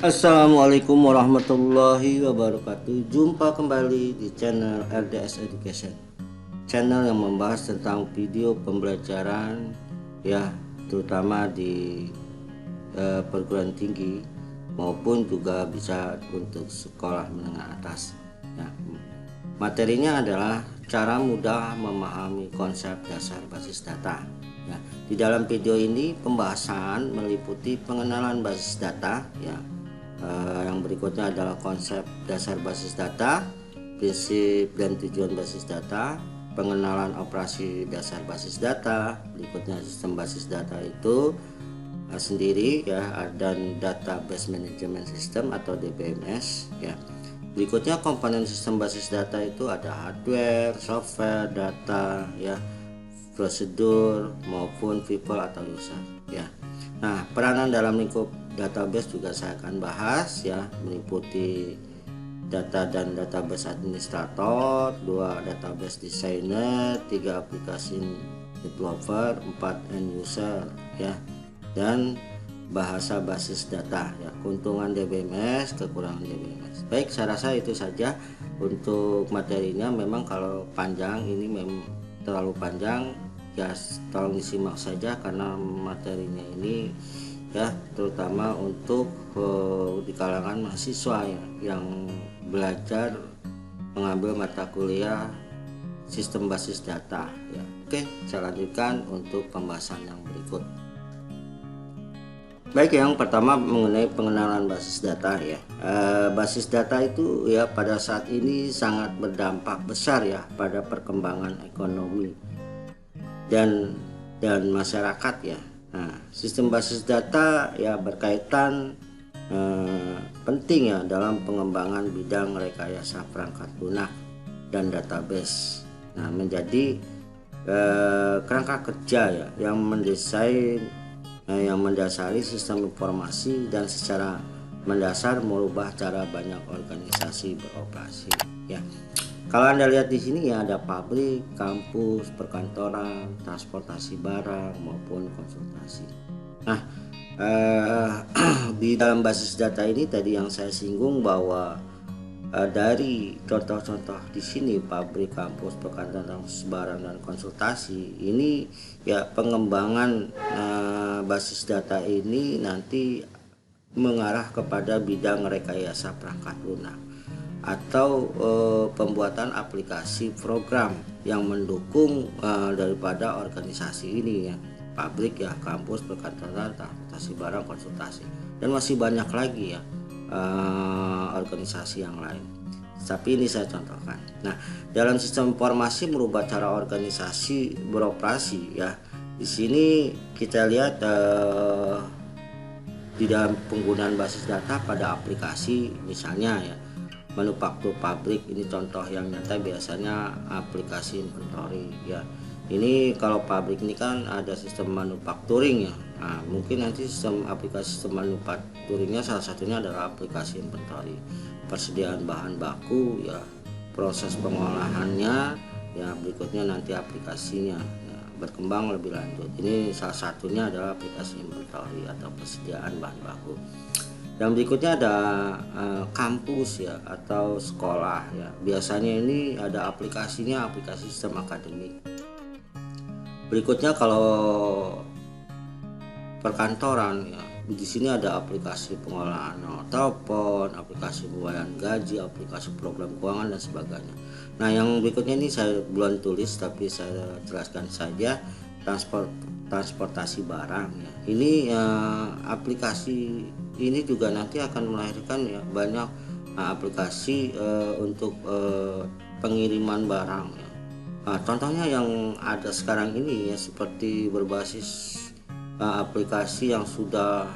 Assalamualaikum warahmatullahi wabarakatuh. Jumpa kembali di channel RDS Education, channel yang membahas tentang video pembelajaran ya, terutama di perguruan tinggi maupun juga bisa untuk sekolah menengah atas ya. Materinya adalah cara mudah memahami konsep dasar basis data ya. Di dalam video ini pembahasan meliputi pengenalan basis data ya. Yang berikutnya adalah konsep dasar basis data, prinsip dan tujuan basis data, pengenalan operasi dasar basis data, berikutnya sistem basis data itu sendiri ya, dan database management system atau DBMS ya. Berikutnya komponen sistem basis data itu ada hardware, software, data ya, prosedur maupun people atau user ya. Nah, peranan dalam lingkup database juga saya akan bahas ya, meliputi data dan database administrator, 2 database designer, 3 aplikasi developer, 4 end user ya, dan bahasa basis data ya, keuntungan DBMS, kekurangan DBMS. Baik, saya rasa itu saja untuk materinya. Memang kalau panjang ini memang terlalu panjang ya, tolong disimak saja karena materinya ini ya terutama untuk di kalangan mahasiswa ya, yang belajar mengambil mata kuliah sistem basis data ya. Oke, saya lanjutkan untuk pembahasan yang berikut. Baik, yang pertama mengenai pengenalan basis data ya. Basis data itu ya pada saat ini sangat berdampak besar ya pada perkembangan ekonomi dan masyarakat ya. Nah, sistem basis data ya berkaitan penting ya dalam pengembangan bidang rekayasa perangkat lunak dan database. Nah, menjadi kerangka kerja ya yang mendesain yang mendasari sistem informasi dan secara mendasar merubah cara banyak organisasi beroperasi ya. Kalau Anda lihat di sini ya, ada pabrik, kampus, perkantoran, transportasi barang maupun konsultasi. Nah, di dalam basis data ini tadi yang saya singgung bahwa dari contoh-contoh di sini pabrik, kampus, perkantoran, barang dan konsultasi ini ya, pengembangan basis data ini nanti mengarah kepada bidang rekayasa perangkat lunak atau pembuatan aplikasi program yang mendukung daripada organisasi ini ya, pabrik ya, kampus, perkantoran, transportasi barang, konsultasi, dan masih banyak lagi ya organisasi yang lain. Tapi ini saya contohkan. Nah, dalam sistem informasi merubah cara organisasi beroperasi ya. Di sini kita lihat di dalam penggunaan basis data pada aplikasi, misalnya ya, manufaktur pabrik, ini contoh yang nyata biasanya aplikasi inventory ya. Ini kalau pabrik ini kan ada sistem manufacturing ya. Nah, mungkin nanti aplikasi sistem manufacturingnya salah satunya adalah aplikasi inventory, persediaan bahan baku ya, proses pengolahannya ya, berikutnya nanti aplikasinya ya, berkembang lebih lanjut. Ini salah satunya adalah aplikasi inventory atau persediaan bahan baku. Dan berikutnya ada kampus ya atau sekolah ya. Biasanya ini ada aplikasinya, aplikasi sistem akademik. Berikutnya kalau perkantoran ya, di sini ada aplikasi pengolahan nomor telepon, aplikasi pembayaran gaji, aplikasi program keuangan dan sebagainya. Nah, yang berikutnya ini saya belum tulis tapi saya jelaskan saja, transportasi barang ya. Ini aplikasi ini juga nanti akan melahirkan ya banyak aplikasi untuk pengiriman barang ya. Nah, contohnya yang ada sekarang ini ya, seperti berbasis aplikasi yang sudah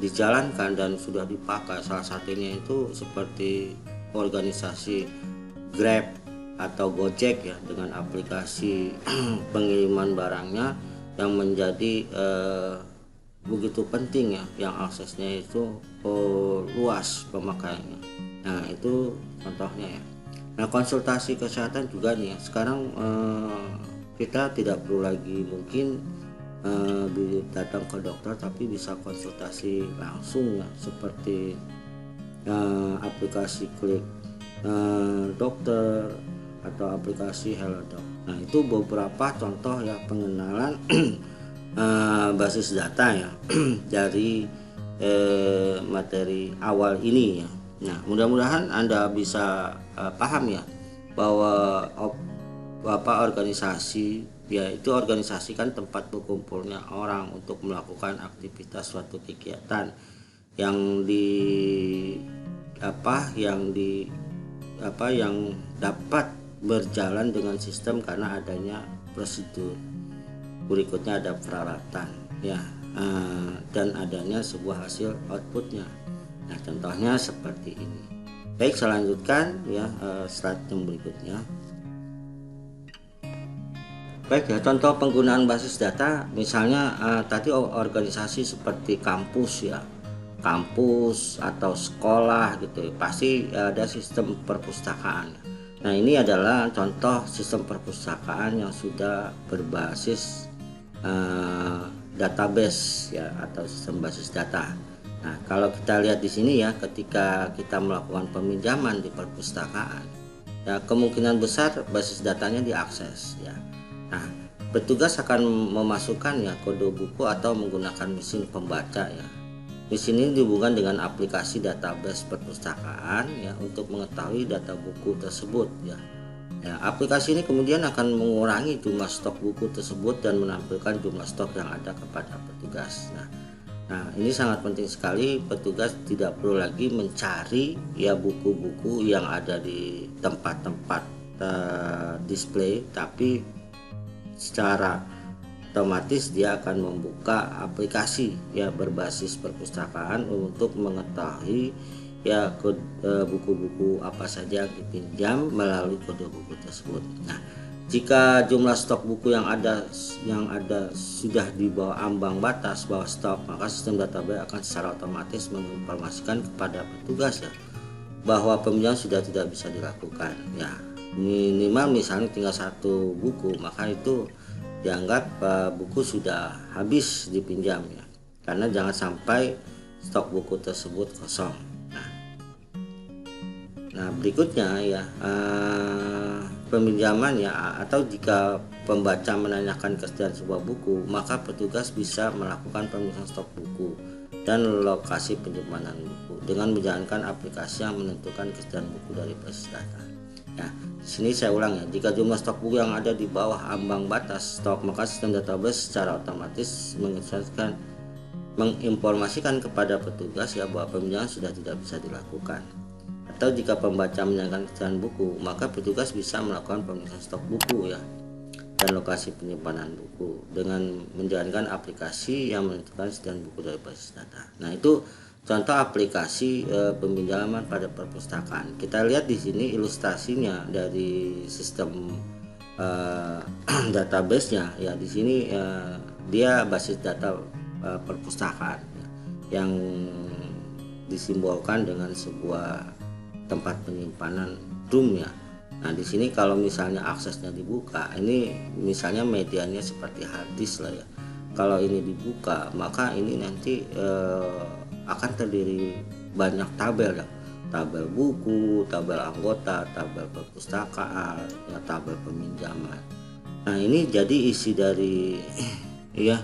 dijalankan dan sudah dipakai. Salah satunya itu seperti organisasi Grab atau Gojek ya, dengan aplikasi pengiriman barangnya yang menjadi begitu penting ya, yang aksesnya itu luas pemakaiannya. Nah, itu contohnya ya. Nah, konsultasi kesehatan juga nih ya, sekarang kita tidak perlu lagi mungkin datang ke dokter, tapi bisa konsultasi langsung ya, seperti aplikasi Klik Dokter atau aplikasi Halodoc. Nah, itu beberapa contoh ya pengenalan basis data ya dari materi awal ini ya. Nah, mudah-mudahan Anda bisa paham ya bahwa organisasi ya, itu organisasi kan tempat berkumpulnya orang untuk melakukan aktivitas suatu kegiatan yang yang dapat berjalan dengan sistem karena adanya prosedur. Berikutnya ada peralatan ya, dan adanya sebuah hasil outputnya. Nah, contohnya seperti ini. Baik, saya lanjutkan ya, slide yang berikutnya. Baik ya, contoh penggunaan basis data misalnya tadi organisasi seperti kampus ya, kampus atau sekolah gitu ya, pasti ada sistem perpustakaan. Nah, ini adalah contoh sistem perpustakaan yang sudah berbasis database ya, atau sistem basis data. Nah, kalau kita lihat di sini ya, ketika kita melakukan peminjaman di perpustakaan ya, kemungkinan besar basis datanya diakses ya. Nah, petugas akan memasukkan ya kode buku atau menggunakan mesin pembaca ya. Mesin ini dihubungkan dengan aplikasi database perpustakaan ya untuk mengetahui data buku tersebut ya. Ya, aplikasi ini kemudian akan mengurangi jumlah stok buku tersebut dan menampilkan jumlah stok yang ada kepada petugas. Nah, ini sangat penting sekali. Petugas tidak perlu lagi mencari ya buku-buku yang ada di tempat-tempat display, tapi secara otomatis dia akan membuka aplikasi ya berbasis perpustakaan untuk mengetahui ya buku-buku apa saja yang dipinjam melalui kode buku tersebut. Nah, jika jumlah stok buku yang ada sudah di bawah ambang batas bawah stok, maka sistem database akan secara otomatis menginformasikan kepada petugas ya bahwa peminjaman sudah tidak bisa dilakukan ya. Minimal misalnya tinggal satu buku, maka itu dianggap buku sudah habis dipinjam ya, karena jangan sampai stok buku tersebut kosong. Nah, berikutnya ya peminjaman ya, atau jika pembaca menanyakan kesediaan sebuah buku, maka petugas bisa melakukan pemeriksaan stok buku dan lokasi penyimpanan buku dengan menjalankan aplikasi yang menentukan kesediaan buku dari basis data. Ya, sini saya ulang ya, jika jumlah stok buku yang ada di bawah ambang batas stok, maka sistem database secara otomatis menginformasikan kepada petugas ya bahwa peminjaman sudah tidak bisa dilakukan. Atau jika pembaca menanyakan kesediaan buku, maka petugas bisa melakukan pemeriksaan stok buku ya dan lokasi penyimpanan buku dengan menjalankan aplikasi yang menentukan kesediaan buku dari basis data. Nah, itu contoh aplikasi peminjaman pada perpustakaan. Kita lihat di sini ilustrasinya dari sistem database-nya ya. Di sini dia basis data perpustakaan ya, yang disimbolkan dengan sebuah tempat penyimpanan room ya. Nah, di sini kalau misalnya aksesnya dibuka, ini misalnya medianya seperti hard disk lah ya. Kalau ini dibuka, maka ini nanti akan terdiri banyak tabel ya, tabel buku, tabel anggota, tabel perpustakaan, ya, tabel peminjaman. Nah, ini jadi isi dari ya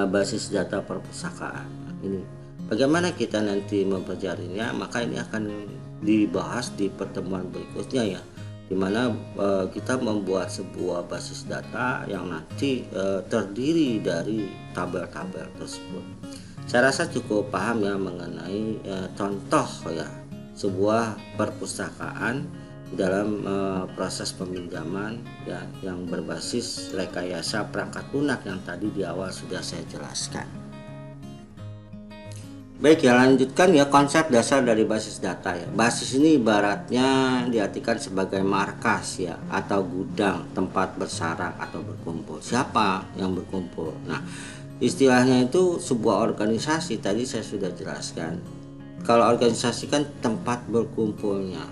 basis data perpustakaan. Ini bagaimana kita nanti mempelajarinya, maka ini akan dibahas di pertemuan berikutnya ya, dimana kita membuat sebuah basis data yang nanti terdiri dari tabel-tabel tersebut. Saya rasa cukup paham ya mengenai contoh ya sebuah perpustakaan dalam proses peminjaman ya yang berbasis rekayasa perangkat lunak yang tadi di awal sudah saya jelaskan. Baik ya, lanjutkan ya konsep dasar dari basis data ya. Basis ini ibaratnya diartikan sebagai markas ya atau gudang tempat bersarang atau berkumpul. Siapa yang berkumpul? Nah, istilahnya itu sebuah organisasi, tadi saya sudah jelaskan. Kalau organisasi kan tempat berkumpulnya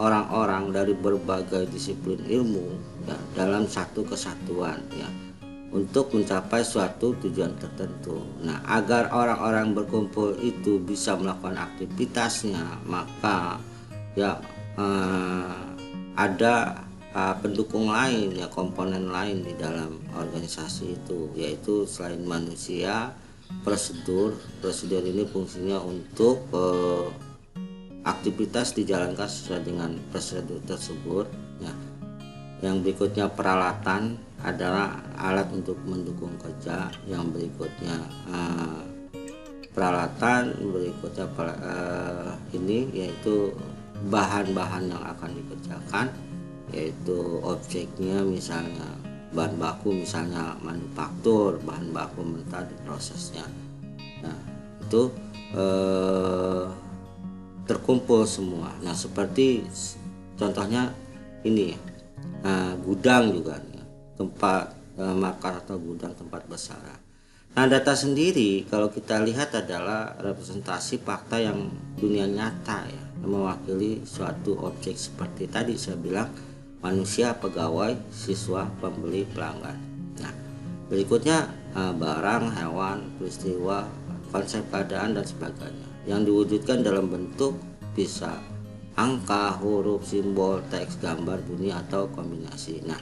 orang-orang dari berbagai disiplin ilmu ya, dalam satu kesatuan ya. untuk mencapai suatu tujuan tertentu. Nah, agar orang-orang berkumpul itu bisa melakukan aktivitasnya, maka ya ada pendukung lain, ya komponen lain di dalam organisasi itu, yaitu selain manusia, prosedur ini fungsinya untuk aktivitas dijalankan sesuai dengan prosedur tersebut. Ya, yang berikutnya peralatan adalah alat untuk mendukung kerja. Yang berikutnya peralatan, berikutnya ini yaitu bahan-bahan yang akan dikerjakan, yaitu objeknya, misalnya bahan baku, misalnya manufaktur, bahan baku mentah di prosesnya. Nah, itu terkumpul semua. Nah, seperti contohnya ini ya, gudang juga ya, tempat markas atau gudang tempat bersarang. Nah, data sendiri kalau kita lihat adalah representasi fakta yang dunia nyata ya, yang mewakili suatu objek seperti tadi saya bilang, manusia, pegawai, siswa, pembeli, pelanggan. Nah, berikutnya barang, hewan, peristiwa, konsep keadaan dan sebagainya yang diwujudkan dalam bentuk bisa angka, huruf, simbol, teks, gambar, bunyi atau kombinasi. Nah,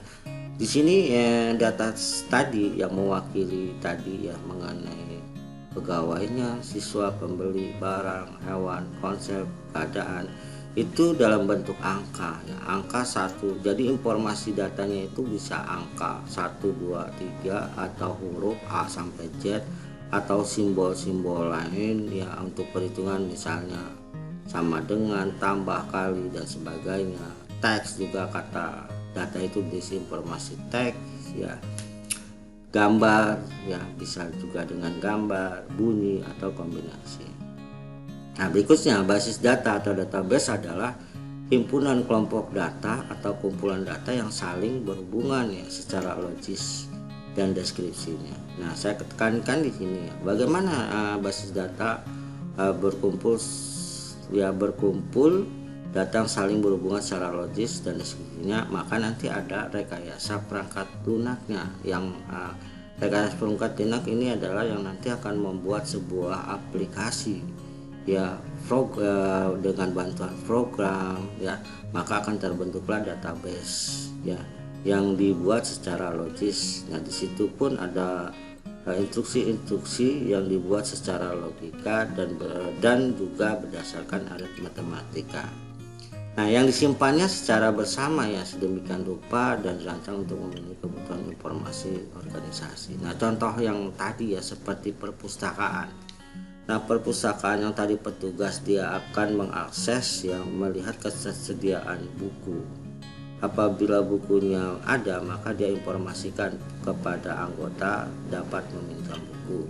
di sini data tadi yang mewakili tadi ya, mengenai pegawainya, siswa, pembeli, barang, hewan, konsep, keadaan, itu dalam bentuk angka ya, angka 1. Jadi informasi datanya itu bisa angka 1, 2, 3 atau huruf A sampai Z atau simbol-simbol lain ya, untuk perhitungan misalnya sama dengan, tambah, kali dan sebagainya. Teks juga, kata data itu berisi informasi teks ya. Gambar ya, bisa juga dengan gambar, bunyi atau kombinasi. Nah, berikutnya basis data atau database adalah himpunan kelompok data atau kumpulan data yang saling berhubungan ya secara logis dan deskripsinya. Nah, saya tekankan di sini ya, bagaimana basis data berkumpul data yang saling berhubungan secara logis dan deskripsinya, maka nanti ada rekayasa perangkat lunaknya. Yang rekayasa perangkat lunak ini adalah yang nanti akan membuat sebuah aplikasi ya, dengan bantuan program ya, maka akan terbentuklah database ya yang dibuat secara logis. Nah, di situ pun ada instruksi-instruksi yang dibuat secara logika dan juga berdasarkan alat matematika. Nah, yang disimpannya secara bersama ya, sedemikian rupa dan dirancang untuk memenuhi kebutuhan informasi organisasi. Nah, contoh yang tadi ya, seperti perpustakaan. Nah, perpustakaan yang tadi petugas dia akan mengakses ya, melihat ketersediaan buku. Apabila bukunya ada, maka dia informasikan kepada anggota dapat meminta buku.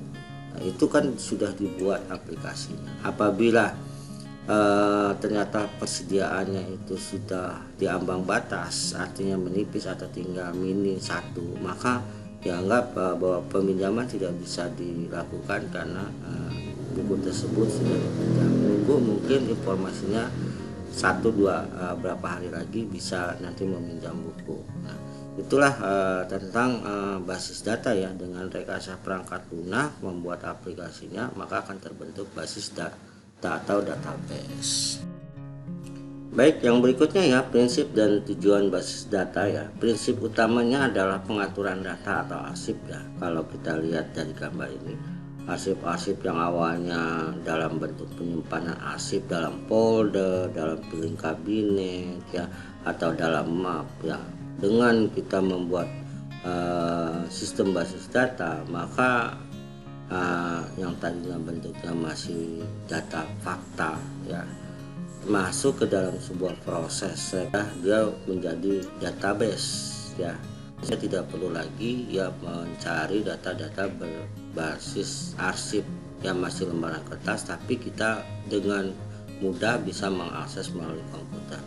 Nah, itu kan sudah dibuat aplikasinya. Apabila ternyata persediaannya itu sudah diambang batas, artinya menipis atau tinggal mini 1, maka dianggap bahwa peminjaman tidak bisa dilakukan karena buku tersebut sudah dipinjam. Nunggu mungkin informasinya 1-2 berapa hari lagi bisa nanti meminjam buku. Nah, itulah tentang basis data ya. Dengan rekayasa perangkat lunak membuat aplikasinya, maka akan terbentuk basis data atau database. Baik, yang berikutnya ya, prinsip dan tujuan basis data ya. Prinsip utamanya adalah pengaturan data atau arsip ya. Kalau kita lihat dari gambar ini, arsip-arsip yang awalnya dalam bentuk penyimpanan arsip dalam folder, dalam piling kabinet ya, atau dalam map ya. Dengan kita membuat sistem basis data, maka yang tadinya bentuknya masih data fakta ya, masuk ke dalam sebuah proses ya, dia menjadi database ya. Saya tidak perlu lagi ya mencari data-data berbasis arsip yang masih lembaran kertas, tapi kita dengan mudah bisa mengakses melalui komputer.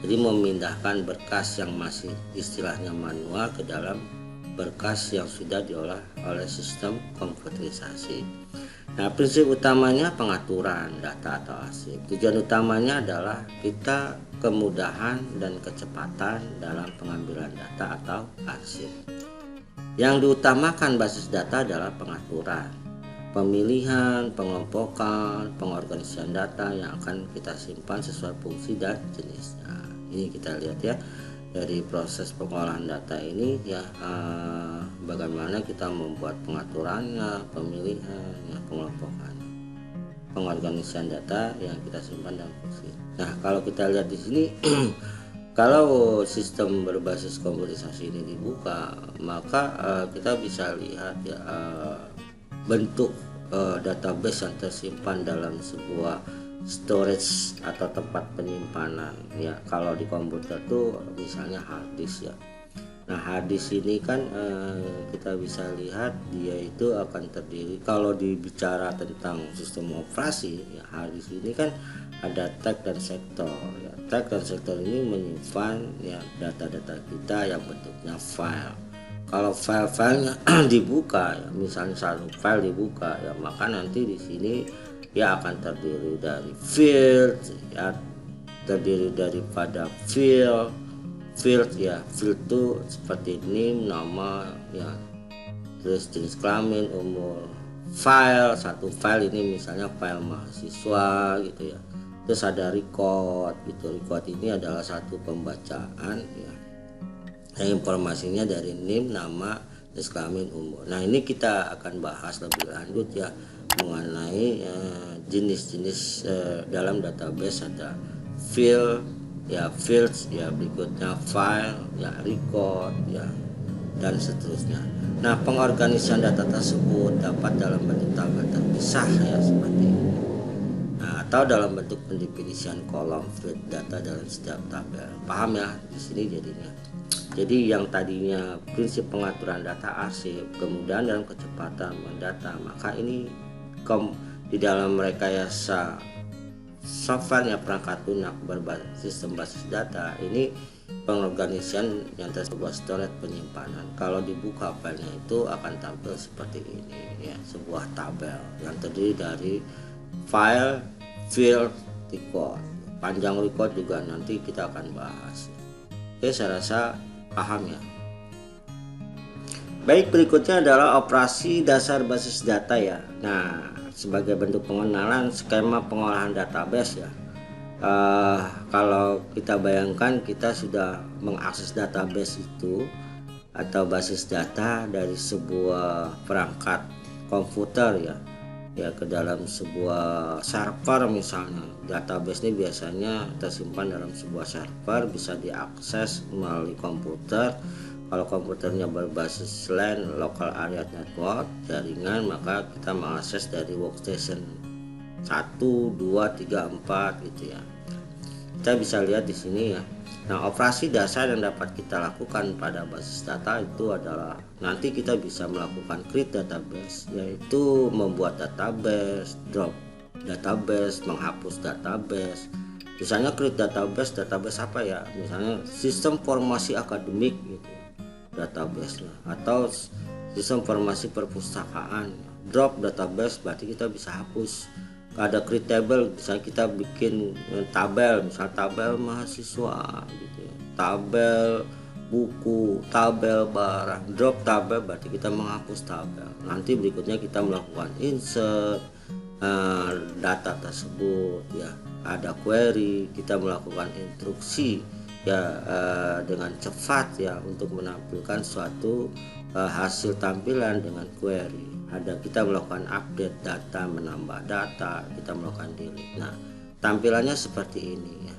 Jadi memindahkan berkas yang masih istilahnya manual ke dalam berkas yang sudah diolah oleh sistem komputerisasi. Nah, prinsip utamanya pengaturan data atau arsip. Tujuan utamanya adalah kita kemudahan dan kecepatan dalam pengambilan data atau arsip. Yang diutamakan basis data adalah pengaturan, pemilihan, pengelompokan, pengorganisasian data yang akan kita simpan sesuai fungsi dan jenisnya. Ini kita lihat ya, dari proses pengolahan data ini ya, bagaimana kita membuat pengaturannya, pemilihan, pengelompokan, pengorganisasian data yang kita simpan dalam fungsi. Nah, kalau kita lihat di sini kalau sistem berbasis komputerisasi ini dibuka, maka kita bisa lihat ya, bentuk database yang tersimpan dalam sebuah storage atau tempat penyimpanan ya. Kalau di komputer tuh misalnya hard disk ya. Nah, hard disk ini kan kita bisa lihat dia itu akan terdiri, kalau dibicara tentang sistem operasi ya, hard disk ini kan ada tag dan sektor ya. Tag dan sektor ini menyimpan ya data-data kita yang bentuknya file. Kalau file-filenya dibuka ya, misalnya satu file dibuka ya, maka nanti di sini ya akan terdiri dari field ya, terdiri daripada field ya. Field itu seperti name, nama ya, terus jenis kelamin, umur. File, satu file ini misalnya file mahasiswa gitu ya. Terus ada record gitu. Record ini adalah satu pembacaan ya, yang informasinya dari name, nama, jenis kelamin, umur. Nah, ini kita akan bahas lebih lanjut ya mengenai jenis-jenis dalam database. Ada field ya, fields ya, berikutnya file ya, record ya, dan seterusnya. Nah, pengorganisasian data tersebut dapat dalam bentuk tabel terpisah ya, seperti ini. Nah, atau dalam bentuk pendefinisian kolom field data dalam setiap tabel. Paham ya di sini jadinya. Jadi yang tadinya prinsip pengaturan data arsip, kemudian dalam kecepatan mendata, maka ini di dalam rekayasa software ya, perangkat lunak berbasis sistem basis data, ini pengorganisasian yang sebuah storage penyimpanan. Kalau dibuka filenya itu akan tampil seperti ini ya, sebuah tabel yang terdiri dari file, field, record. Panjang record juga nanti kita akan bahas. Oke, saya rasa paham ya. Baik, berikutnya adalah operasi dasar basis data ya. Nah, sebagai bentuk pengenalan skema pengolahan database ya. Kalau kita bayangkan kita sudah mengakses database itu atau basis data dari sebuah perangkat komputer ya ke dalam sebuah server misalnya. Database ini biasanya tersimpan dalam sebuah server, bisa diakses melalui komputer. Kalau komputernya berbasis LAN, local area network, jaringan, maka kita mengakses dari workstation 1, 2, 3, 4 gitu ya. Kita bisa lihat di sini ya. Nah, operasi dasar yang dapat kita lakukan pada basis data itu adalah nanti kita bisa melakukan create database, yaitu membuat database, drop database, menghapus database. Misalnya create database apa ya? Misalnya sistem formasi akademik gitu, database-nya, atau sistem formasi perpustakaan. Drop database berarti kita bisa hapus. Ada create table, misalnya kita bikin tabel, misalnya tabel mahasiswa gitu ya, tabel buku, tabel barang. Drop tabel berarti kita menghapus tabel. Nanti berikutnya kita melakukan insert data tersebut ya. Ada query, kita melakukan instruksi ya dengan cepat ya untuk menampilkan suatu hasil tampilan dengan query. Ada kita melakukan update data, menambah data, kita melakukan delete. Nah, tampilannya seperti ini ya.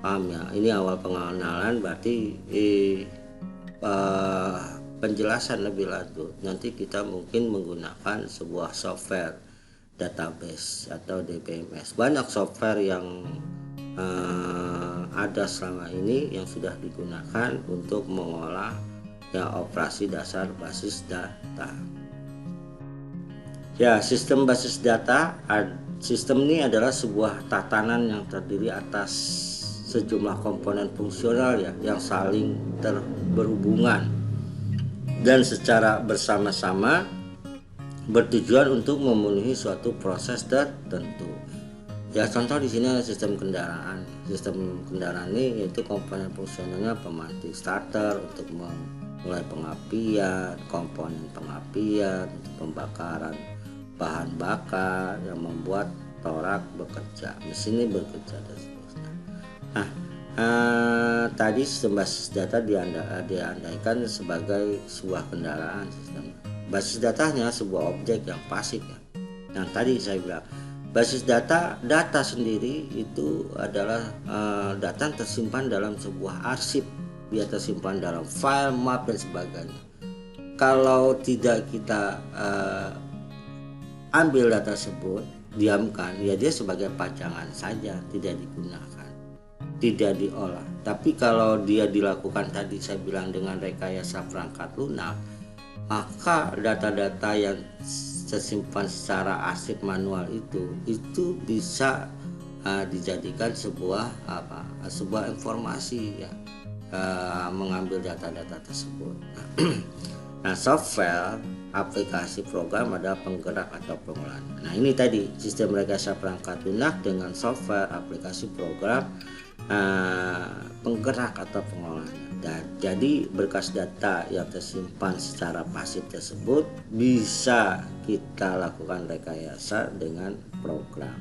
Paham ya? Ini awal pengenalan, berarti penjelasan lebih lanjut. Nanti kita mungkin menggunakan sebuah software database atau DBMS. Banyak software yang ada selama ini yang sudah digunakan untuk mengolah ya operasi dasar basis data. Ya, sistem basis data, sistem ini adalah sebuah tatanan yang terdiri atas sejumlah komponen fungsional ya yang saling berhubungan dan secara bersama-sama bertujuan untuk memenuhi suatu proses tertentu. Ya, contoh di sini ada sistem kendaraan. Sistem kendaraan ini yaitu komponen fungsionalnya pemantik starter untuk mulai pengapian, komponen pengapian, pembakaran bahan bakar yang membuat torak bekerja, mesin ini bekerja dan seterusnya. Nah, tadi sistem basis data diandaikan sebagai sebuah kendaraan sistem. Basis datanya sebuah objek yang pasif ya. Yang tadi saya bilang basis data sendiri itu adalah data yang tersimpan dalam sebuah arsip, dia tersimpan dalam file, map dan sebagainya. Kalau tidak kita ambil data tersebut, diamkan, ya dia sebagai pajangan saja, tidak digunakan, tidak diolah. Tapi kalau dia dilakukan tadi saya bilang dengan rekayasa perangkat lunak, maka data-data yang tersimpan secara arsip manual itu bisa dijadikan sebuah informasi ya, mengambil data-data tersebut. Nah, software, aplikasi, program adalah penggerak atau pengolah. Nah, ini tadi sistem rekayasa perangkat lunak dengan software, aplikasi, program, penggerak atau pengolah. Dan jadi berkas data yang tersimpan secara pasif tersebut bisa kita lakukan rekayasa dengan program,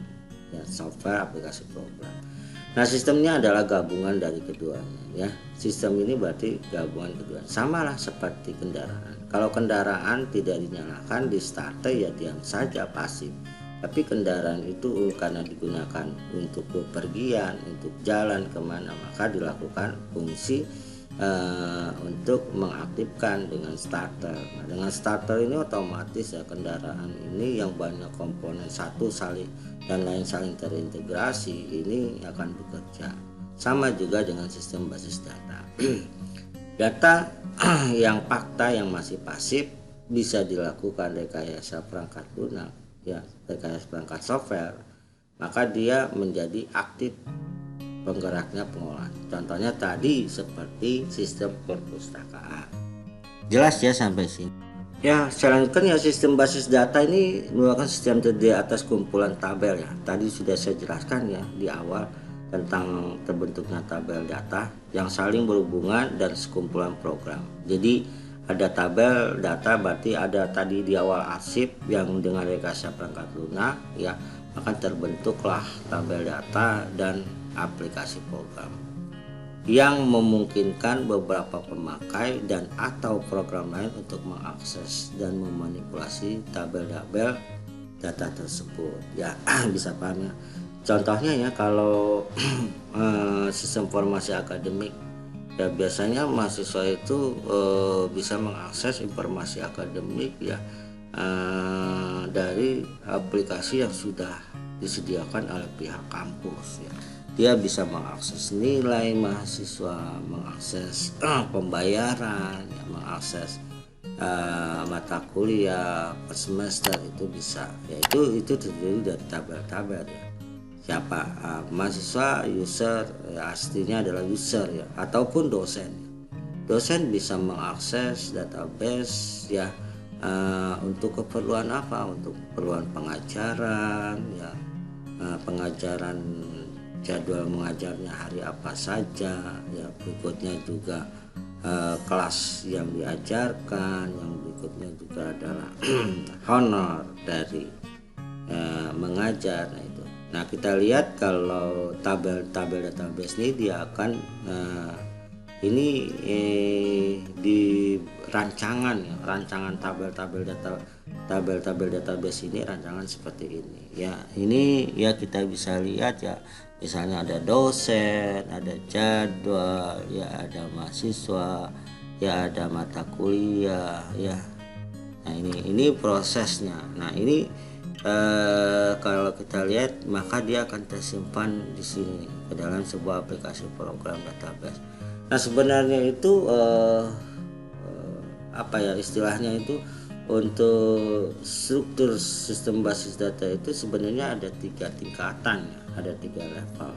ya, software, aplikasi, program. Nah, sistemnya adalah gabungan dari keduanya ya. Sistem ini berarti gabungan keduanya. Samalah seperti kendaraan. Kalau kendaraan tidak dinyalakan di starter ya diam saja pasif. Tapi kendaraan itu karena digunakan untuk bepergian, untuk jalan kemana, maka dilakukan fungsi untuk mengaktifkan dengan starter. Nah, dengan starter ini otomatis ya kendaraan ini yang banyak komponen satu saling dan lain saling terintegrasi ini akan bekerja. Sama juga dengan sistem basis data. Data yang fakta yang masih pasif bisa dilakukan rekayasa perangkat lunak ya, rekayasa perangkat software, maka dia menjadi aktif penggeraknya pengolahan. Contohnya tadi seperti sistem perpustakaan. Jelas ya sampai sini. Ya, selanjutnya ya sistem basis data ini merupakan sistem terdiri atas kumpulan tabel ya. Tadi sudah saya jelaskan ya di awal tentang terbentuknya tabel data yang saling berhubungan dan sekumpulan program. Jadi ada tabel data berarti ada tadi di awal arsip yang dengan rekayasa perangkat lunak ya, akan terbentuklah tabel data dan aplikasi program yang memungkinkan beberapa pemakai dan atau program lain untuk mengakses dan memanipulasi tabel-tabel data tersebut ya. Bisa paham ya. Contohnya ya kalau sistem informasi akademik ya, biasanya mahasiswa itu bisa mengakses informasi akademik ya dari aplikasi yang sudah disediakan oleh pihak kampus ya. Dia bisa mengakses nilai mahasiswa, mengakses pembayaran ya, mengakses mata kuliah per semester itu bisa ya. Itu terdiri dari tabel-tabel ya. Siapa mahasiswa, user ya, aslinya adalah user ya, ataupun dosen. Dosen bisa mengakses database ya untuk keperluan apa? Untuk keperluan pengajaran ya, pengajaran, jadwal mengajarnya hari apa saja ya, berikutnya juga kelas yang diajarkan, yang berikutnya juga adalah honor dari mengajar. Nah itu. Nah kita lihat kalau tabel database ini dia akan di rancangan ya, rancangan tabel database ini rancangan seperti ini ya. Ini ya kita bisa lihat ya, misalnya ada dosen, ada jadwal ya, ada mahasiswa ya, ada mata kuliah ya. Nah ini prosesnya. Nah ini kalau kita lihat maka dia akan tersimpan di sini ke dalam sebuah aplikasi program database. Nah sebenarnya itu apa ya istilahnya itu, untuk struktur sistem basis data itu sebenarnya ada 3 tingkatan ya, ada 3 level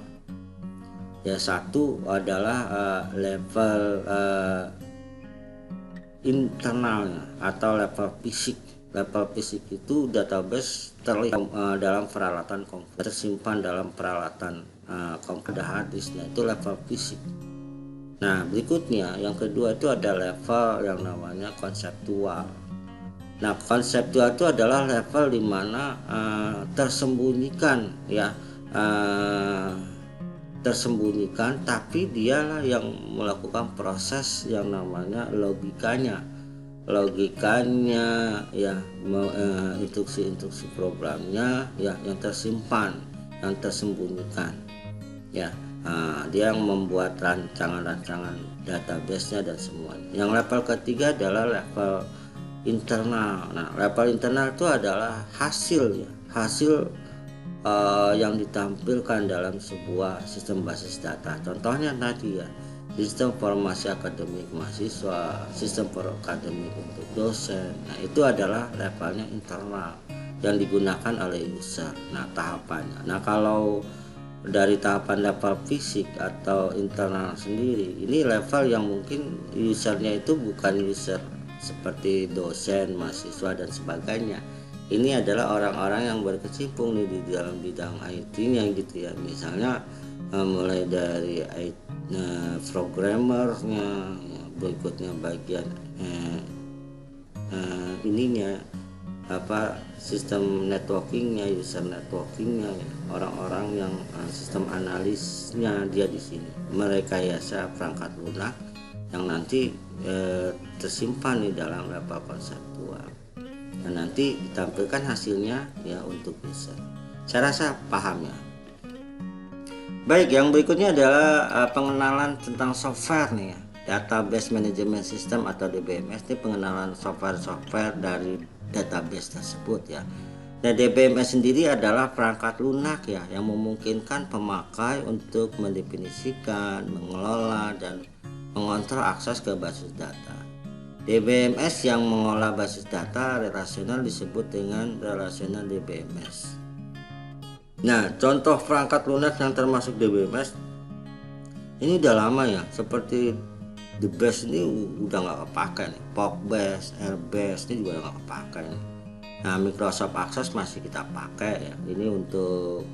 ya. Satu adalah level internalnya atau level fisik. Level fisik itu database terlihat dalam peralatan komputer, tersimpan dalam peralatan komputer hard disknya, itu level fisik. Nah, berikutnya yang kedua itu ada level yang namanya konseptual. Nah, konseptual itu adalah level di mana tersembunyikan ya, tersembunyikan, tapi dialah yang melakukan proses yang namanya logikanya ya, instruksi-instruksi programnya ya, yang tersimpan, yang tersembunyikan ya. Dia yang membuat rancangan-rancangan database-nya dan semuanya. Yang level ketiga adalah level internal. Nah, level internal itu adalah hasil yang ditampilkan dalam sebuah sistem basis data. Contohnya tadi ya, sistem informasi akademik mahasiswa, sistem akademik untuk dosen. Nah, itu adalah levelnya internal yang digunakan oleh user. Nah, tahapannya. Nah, kalau dari tahapan level fisik atau internal sendiri, ini level yang mungkin usernya itu bukan user seperti dosen, mahasiswa dan sebagainya. Ini adalah orang-orang yang berkecimpung nih di dalam bidang IT-nya gitu ya. Misalnya mulai dari programmernya, ya, berikutnya bagian ininya sistem networkingnya, user networkingnya, ya. Orang-orang yang sistem analisnya dia di sini merekayasa perangkat lunak yang nanti tersimpan di dalam level konseptual dan nanti ditampilkan hasilnya ya untuk user. Saya rasa paham ya. Baik, yang berikutnya adalah pengenalan tentang software nih ya. Database Management System atau DBMS ini pengenalan software dari database tersebut ya. Dan DBMS sendiri adalah perangkat lunak ya, yang memungkinkan pemakai untuk mendefinisikan, mengelola dan mengontrol akses ke basis data. DBMS yang mengolah basis data relasional disebut dengan relational DBMS. Nah, contoh perangkat lunak yang termasuk DBMS ini udah lama ya, seperti The Base ini udah nggak kepakai nih, Popbase, Airbase ini juga nggak kepakai nih. Nah, Microsoft Access masih kita pakai ya, ini untuk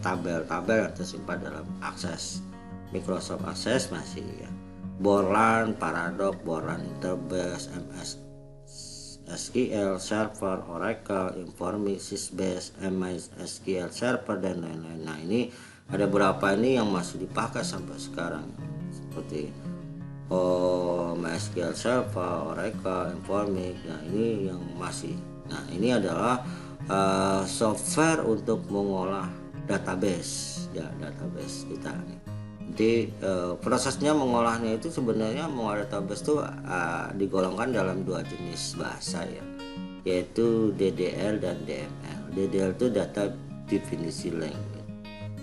tabel-tabel yang tersimpan dalam Access. Microsoft Access masih ya. Borland, Paradox, Borland Interbase, MS SQL Server, Oracle, Informix, Sysbase, MySQL Server dan lain-lain. Nah, ini ada beberapa ini yang masih dipakai sampai sekarang seperti MySQL Server, Oracle, Informix. Nah, ini yang masih. Nah, ini adalah software untuk mengolah database ya, database kita nih. Jadi prosesnya mengolahnya itu sebenarnya mengolah database itu digolongkan dalam dua jenis bahasa ya, yaitu DDL dan DML. DDL itu data definisi language,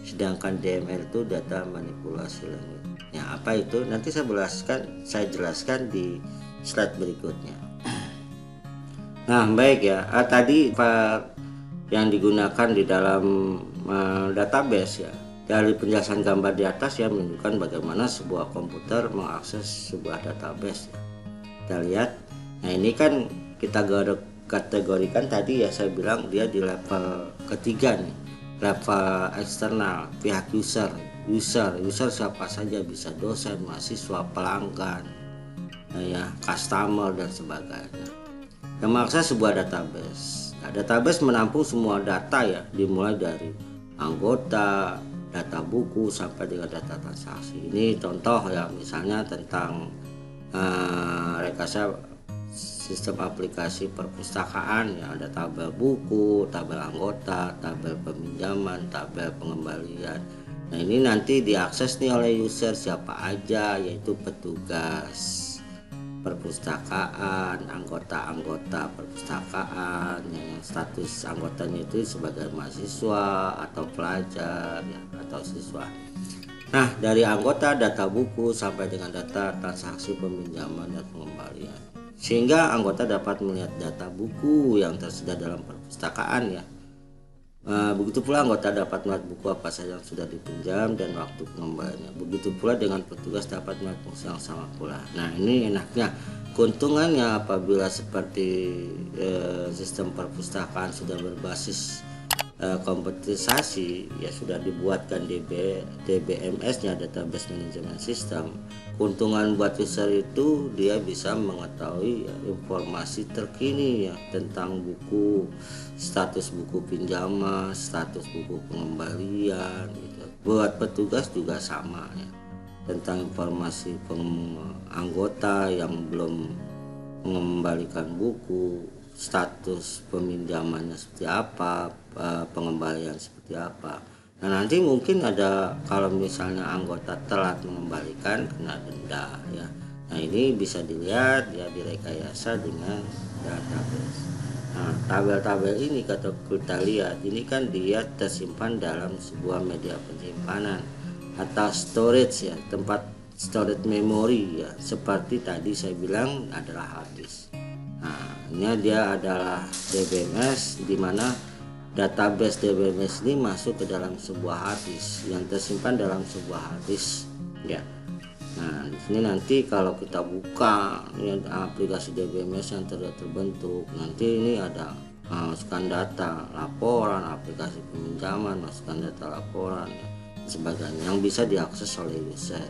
sedangkan DML itu data manipulasi language. Ya, apa itu? Nanti saya jelaskan di slide berikutnya. Nah, baik ya. Tadi yang digunakan di dalam database ya. Dari penjelasan gambar di atas ya menunjukkan bagaimana sebuah komputer mengakses sebuah database ya. Kita lihat. Nah, ini kan kita kategorikan tadi ya, saya bilang dia di level ketiga nih. Level eksternal, pihak user siapa saja, bisa dosen, mahasiswa, pelanggan, ya, customer dan sebagainya. Yang mengakses sebuah database. Nah, database menampung semua data ya, dimulai dari anggota, data buku sampai dengan data transaksi. Ini contoh ya, misalnya tentang rekayasa sistem aplikasi perpustakaan ya, ada tabel buku, tabel anggota, tabel peminjaman, tabel pengembalian. Nah, ini nanti diakses nih oleh user siapa aja, yaitu petugas perpustakaan, anggota-anggota perpustakaan yang status anggotanya itu sebagai mahasiswa atau pelajar ya, atau siswa. Nah, dari anggota, data buku sampai dengan data transaksi peminjaman dan pengembalian, sehingga anggota dapat melihat data buku yang tersedia dalam perpustakaan ya. Begitu pula anggota dapat melihat buku apa saja yang sudah dipinjam dan waktu pengembaliannya. Begitu pula dengan petugas dapat melihat fungsi yang sama pula. Nah, ini enaknya, keuntungannya apabila seperti sistem perpustakaan sudah berbasis komputerisasi ya sudah dibuatkan DBMS-nya, Database Management System. Keuntungan buat user itu dia bisa mengetahui ya, informasi terkini ya tentang buku, status buku pinjaman, status buku pengembalian gitu. Buat petugas juga sama ya, tentang informasi anggota yang belum mengembalikan buku, status peminjamannya seperti apa, pengembalian seperti apa. Nah nanti mungkin ada, kalau misalnya anggota telat mengembalikan, kena denda ya. Nah ini bisa dilihat ya, direkayasa dengan database. Nah tabel-tabel ini kalau kita lihat ini kan dia tersimpan dalam sebuah media penyimpanan atau storage ya, tempat storage memory ya, seperti tadi saya bilang adalah hard disk. Nah ini dia adalah DBMS, di mana database DBMS ini masuk ke dalam sebuah hard disk yang tersimpan dalam sebuah hard disk ya. Nah di sini nanti kalau kita buka ini aplikasi DBMS yang terbentuk, nanti ini ada masukkan data laporan, aplikasi peminjaman, masukkan data laporan ya, sebagainya yang bisa diakses oleh user,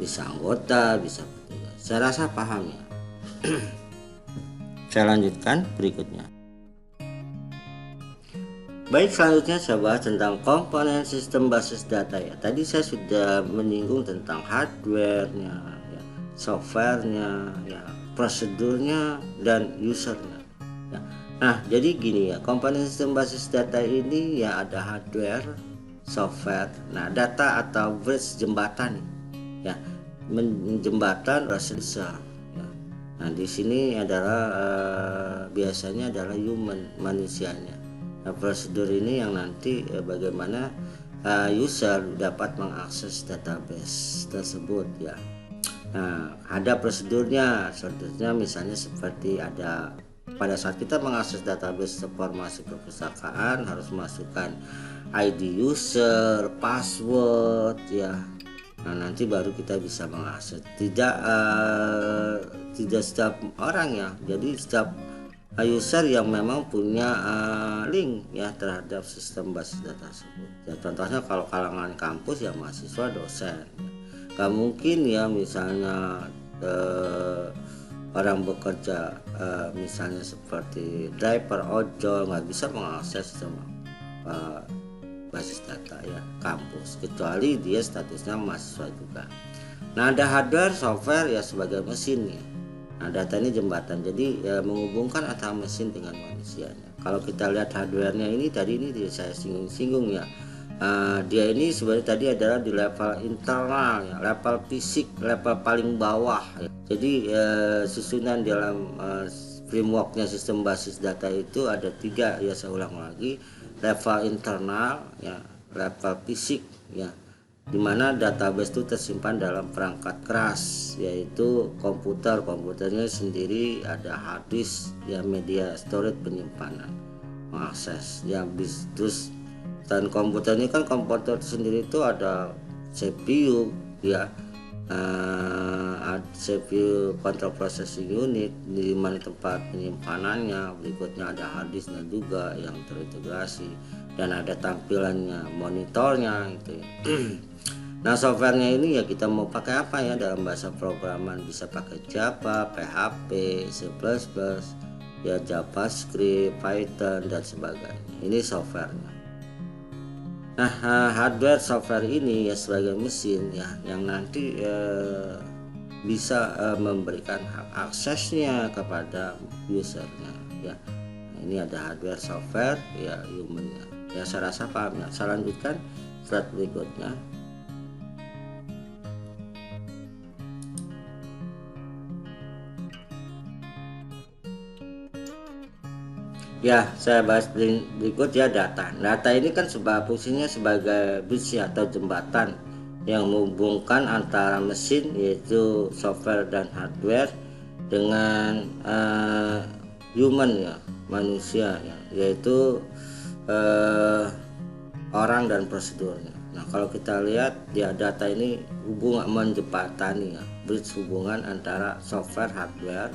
bisa anggota, bisa petugas. Saya rasa paham ya. Saya lanjutkan berikutnya. Baik, selanjutnya saya bahas tentang komponen sistem basis data ya. Tadi saya sudah menyinggung tentang hardware-nya, ya, software-nya, ya, prosedurnya dan usernya. Ya. Nah, jadi gini ya, komponen sistem basis data ini ya ada hardware, software. Nah, data atau bridge jembatan ya, menjembatan prosedur. Ya. Nah, di sini adalah biasanya adalah human, manusianya. Nah, prosedur ini yang nanti bagaimana user dapat mengakses database tersebut ya. Nah, ada prosedurnya misalnya seperti ada pada saat kita mengakses database informasi perpustakaan harus masukkan ID user, password ya. Nah, nanti baru kita bisa mengakses. Tidak setiap orang ya. Jadi setiap user yang memang punya link ya terhadap sistem basis data tersebut. Ya, contohnya kalau kalangan kampus ya mahasiswa, dosen. Gak mungkin ya misalnya orang bekerja misalnya seperti driver ojol nggak bisa mengakses sistem basis data ya kampus, kecuali dia statusnya mahasiswa juga. Nah ada hardware, software ya sebagai mesin ya. Nah data ini jembatan, jadi ya, menghubungkan antara mesin dengan manusianya. Kalau kita lihat hardware-nya ini tadi ini saya singgung ya, dia ini sebenarnya tadi adalah di level internal ya, level fisik, level paling bawah ya. Jadi susunan dalam frameworknya sistem basis data itu ada 3 ya, saya ulang lagi, level internal ya, level fisik ya, dimana database itu tersimpan dalam perangkat keras yaitu komputernya sendiri, ada hard disk ya, media storage penyimpanan, mengakses ya, terus dan komputer ini kan komputer sendiri itu ada CPU ya, CPU control processing unit di mana tempat penyimpanannya, berikutnya ada hard disknya juga yang terintegrasi, dan ada tampilannya, monitornya gitu ya. Nah softwarenya ini ya kita mau pakai apa ya, dalam bahasa programan bisa pakai Java, PHP, C++, ya JavaScript, Python dan sebagainya. Ini softwarenya. Nah hardware software ini ya sebagai mesin ya yang nanti bisa memberikan hak aksesnya kepada usernya ya. Nah, ini ada hardware, software ya, humannya ya. Saya rasa paham ya. Saya lanjutkan slide berikutnya. Ya, saya bahas berikut ya data. Data ini kan fungsinya sebagai bridge atau jembatan yang menghubungkan antara mesin yaitu software dan hardware dengan human ya, manusia ya, yaitu orang dan prosedurnya. Nah, kalau kita lihat ya data ini hubungan menjembatani ya, bridge hubungan antara software, hardware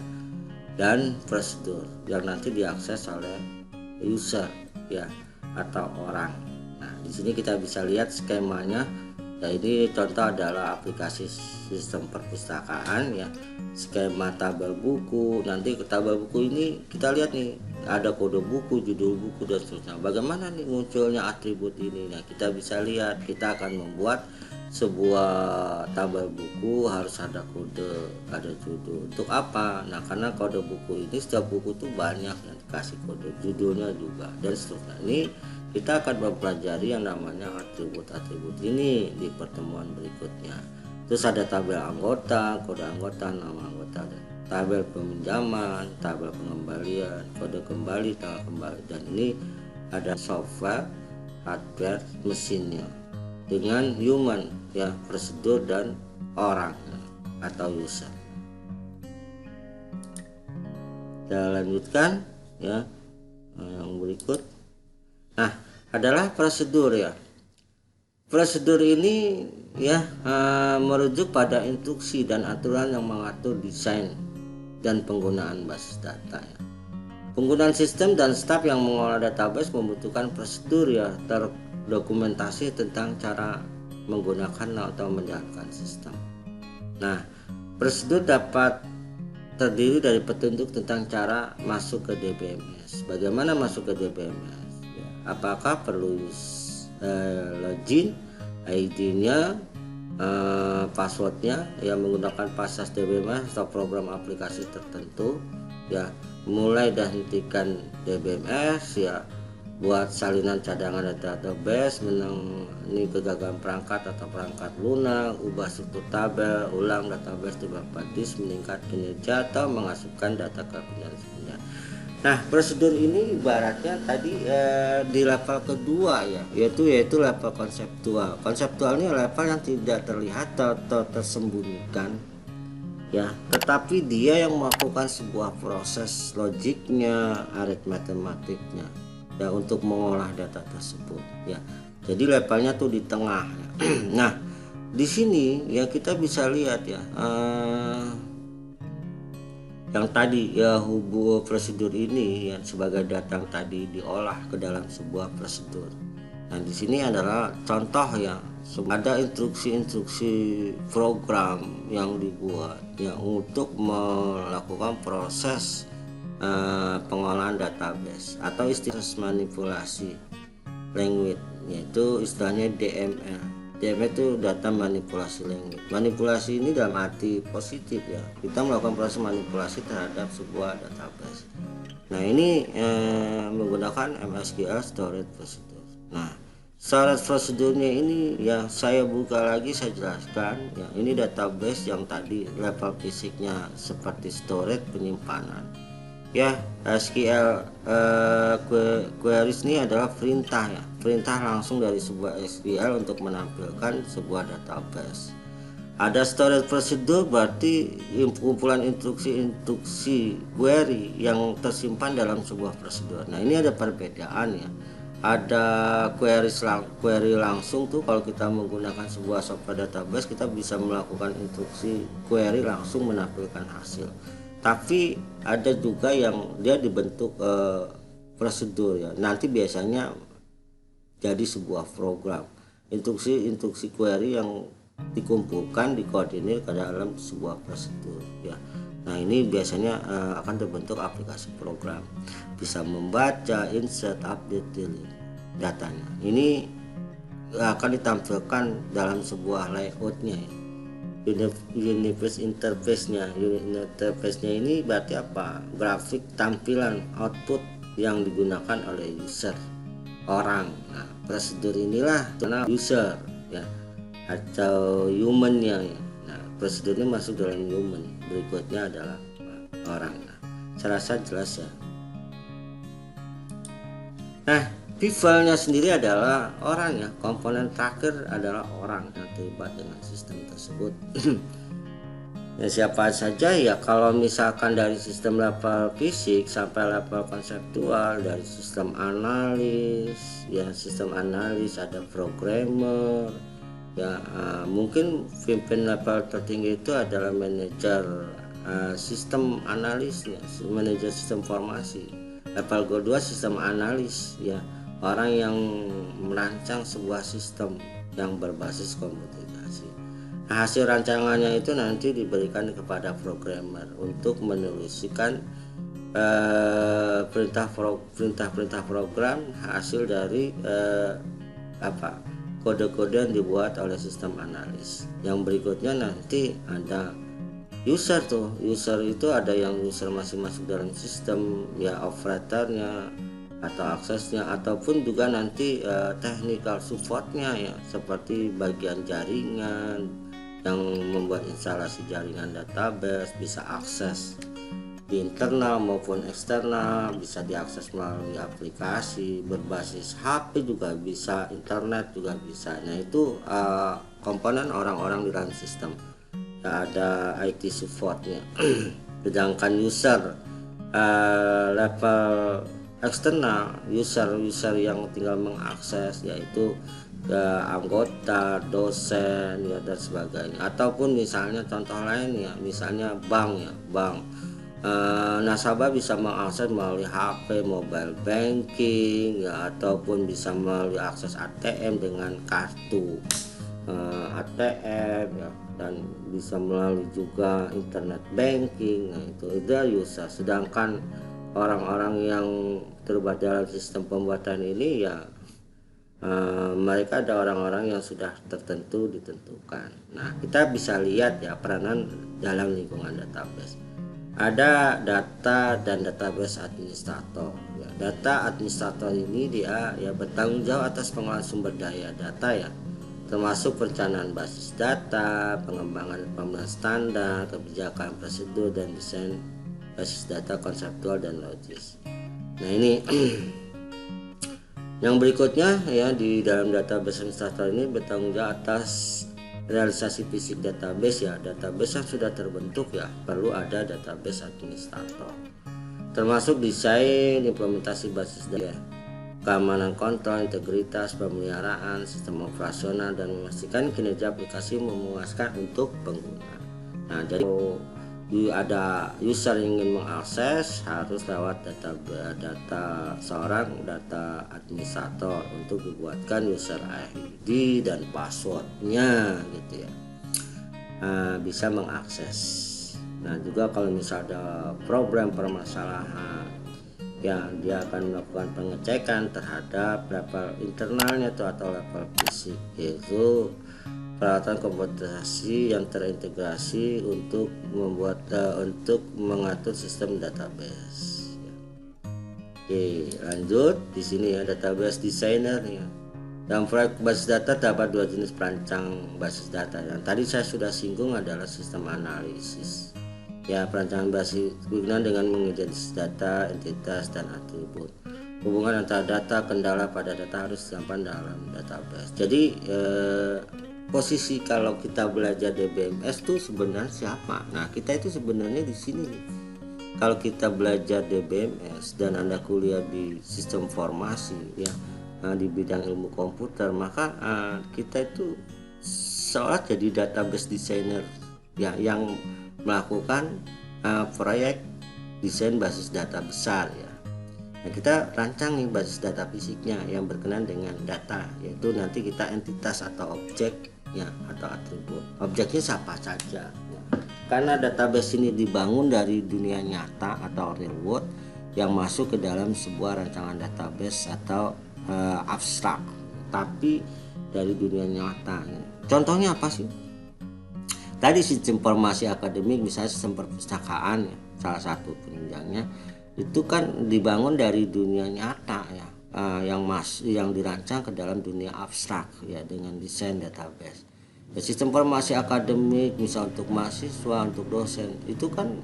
dan prosedur yang nanti diakses oleh user ya. atau orang. Nah, di sini kita bisa lihat skemanya. Ya, ini contoh adalah aplikasi sistem perpustakaan ya. Skema tabel buku. Nanti ke tabel buku ini kita lihat nih, ada kode buku, judul buku dan seterusnya. Bagaimana nih munculnya atribut ini? Nah, kita bisa lihat, kita akan membuat sebuah tabel buku harus ada kode, ada judul. Untuk apa? Nah, karena kode buku ini setiap buku tuh banyak yang dikasih kode, judulnya juga dan seterusnya. Ini kita akan mempelajari yang namanya atribut-atribut ini di pertemuan berikutnya. Terus ada tabel anggota, kode anggota, nama anggota, tabel peminjaman, tabel pengembalian, kode kembali, tanggal kembali. Dan ini ada software, hardware, mesinnya dengan human ya, prosedur dan orang atau user. Kita lanjutkan ya, yang berikut. Nah, adalah prosedur ya. Prosedur ini ya merujuk pada instruksi dan aturan yang mengatur desain dan penggunaan basis data ya. Penggunaan sistem dan staf yang mengolah database membutuhkan prosedur ya, terdokumentasi tentang cara menggunakan atau menjalankan sistem. Nah, prosedur dapat terdiri dari petunjuk tentang cara masuk ke DBMS. Bagaimana masuk ke DBMS? Apakah perlu login, ID-nya, passwordnya yang menggunakan pasas DBMS atau program aplikasi tertentu ya, mulai dan hentikan DBMS ya, buat salinan cadangan database, menangani kegagalan perangkat atau perangkat lunak, ubah struktur tabel, ulang database di beberapa disk, meningkat kinerja atau mengasupkan data ke penyedia. Nah, prosedur ini ibaratnya tadi di level kedua ya, yaitu level konseptual. Konseptual ini level yang tidak terlihat atau tersembunyikan ya, tetapi dia yang melakukan sebuah proses logiknya, aritmatiknya ya, untuk mengolah data tersebut ya. Jadi levelnya tuh di tengah ya. Nah, di sini ya kita bisa lihat ya, yang tadi ya, prosedur ini yang sebagai data yang tadi diolah ke dalam sebuah prosedur. Nah, di sini adalah contoh ya, ada instruksi-instruksi program yang dibuat ya untuk melakukan proses pengolahan database atau istilah manipulasi language, yaitu istilahnya DML. DML itu data manipulasi language. Manipulasi ini dalam arti positif ya, kita melakukan proses manipulasi terhadap sebuah database. Nah, ini menggunakan MSQL storage procedure. Nah, storage prosedurnya ini ya, saya buka lagi, saya jelaskan ya. Ini database yang tadi level fisiknya seperti storage, penyimpanan ya. SQL queries ini adalah perintah ya, perintah langsung dari sebuah SQL untuk menampilkan sebuah database. Ada storage procedure berarti kumpulan instruksi query yang tersimpan dalam sebuah prosedur. Nah, ini ada perbedaan ya. Ada query langsung tuh, kalau kita menggunakan sebuah software database kita bisa melakukan instruksi query langsung menampilkan hasil. Tapi ada juga yang dia dibentuk prosedur ya, nanti biasanya jadi sebuah program, instruksi query yang dikumpulkan, dikoordinir ke dalam sebuah prosedur ya. Nah, ini biasanya akan terbentuk aplikasi program, bisa membaca, insert, update, delete datanya. Ini akan ditampilkan dalam sebuah layoutnya ya. Universe interface-nya. Interface-nya ini berarti apa? Grafik tampilan output yang digunakan oleh user, orang. Nah, prosedur inilah karena user ya, atau human-nya ya. Nah, prosedur ini masuk dalam human. Berikutnya adalah orang. Nah, saya rasa jelas ya. Nah, people-nya sendiri adalah orang ya. Komponen terakhir adalah orang yang terlibat dengan sistem tersebut. Ya, siapa saja ya, kalau misalkan dari sistem level fisik sampai level konseptual, dari sistem analis ya, sistem analis ada programmer ya, mungkin pimpin level tertinggi itu adalah manajer sistem analis ya, manajer sistem informasi. Level kedua sistem analis ya, orang yang merancang sebuah sistem yang berbasis komputerisasi. Nah, hasil rancangannya itu nanti diberikan kepada programmer untuk meneluskan perintah-perintah program hasil dari kode-kode yang dibuat oleh sistem analis. Yang berikutnya nanti ada user itu ada yang user masing-masing dalam sistem, ya operatornya atau aksesnya, ataupun juga nanti technical supportnya, ya seperti bagian jaringan yang membuat instalasi jaringan database, bisa akses di internal maupun eksternal, bisa diakses melalui aplikasi berbasis HP juga bisa, internet juga bisa. Nah itu komponen orang-orang di dalam sistem, ya, ada IT supportnya. Sedangkan user level eksternal, user yang tinggal mengakses, yaitu anggota, dosen, ya dan sebagainya. Ataupun misalnya contoh lain, ya misalnya bank, nasabah bisa mengakses melalui HP, mobile banking, ya ataupun bisa melalui akses ATM dengan kartu ATM, ya, dan bisa melalui juga internet banking. Nah itu user. Sedangkan orang-orang yang terlibat dalam sistem pembuatan ini, ya mereka ada orang-orang yang sudah ditentukan. Nah kita bisa lihat ya peranan dalam lingkungan database. Ada data dan database administrator. Ya, data administrator ini dia ya bertanggung jawab atas pengelolaan sumber daya data, ya, termasuk perencanaan basis data, pengembangan pembuatan standar, kebijakan prosedur dan desain basis data konseptual dan logis. Nah ini yang berikutnya, ya, di dalam database administrator ini bertanggung jawab atas realisasi fisik database, ya. Database yang sudah terbentuk, ya perlu ada database administrator, termasuk desain implementasi basis data, keamanan kontrol, integritas, pemeliharaan, sistem operasional, dan memastikan kinerja aplikasi memuaskan untuk pengguna. Nah jadi ada user yang ingin mengakses harus lewat data seorang data administrator untuk dibuatkan user ID dan passwordnya, gitu ya, bisa mengakses. Nah juga kalau misalnya ada program permasalahan, ya dia akan melakukan pengecekan terhadap level internalnya atau level fisik, yaitu peralatan komputerasi yang terintegrasi untuk mengatur sistem database. Oke, lanjut di sini, ya, database designer, ya. Dalam proyek basis data terdapat dua jenis perancang basis data. Yang tadi saya sudah singgung adalah sistem analisis. Ya, perancangan basis berhubungan dengan mengidentifikasi data, entitas, dan atribut. Hubungan antara data, kendala pada data harus disimpan dalam database. Jadi posisi kalau kita belajar DBMS itu sebenarnya siapa? Nah kita itu sebenarnya di sini nih. Kalau kita belajar DBMS dan Anda kuliah di sistem informasi, ya, di bidang ilmu komputer, maka kita itu seolah jadi database designer, ya, yang melakukan proyek desain basis data besar, ya. Nah, kita rancang nih basis data fisiknya yang berkenaan dengan data, yaitu nanti kita entitas atau objek, ya, atau atribut. Objeknya siapa saja, ya. Karena database ini dibangun dari dunia nyata atau real world yang masuk ke dalam sebuah rancangan database atau abstrak, tapi dari dunia nyata, ya. Contohnya apa sih? Tadi sistem informasi akademik, misalnya sistem perpustakaan, ya, salah satu penunjangnya itu kan dibangun dari dunia nyata, ya, yang dirancang ke dalam dunia abstrak, ya, dengan desain database. Ya, sistem informasi akademik misal untuk mahasiswa, untuk dosen, itu kan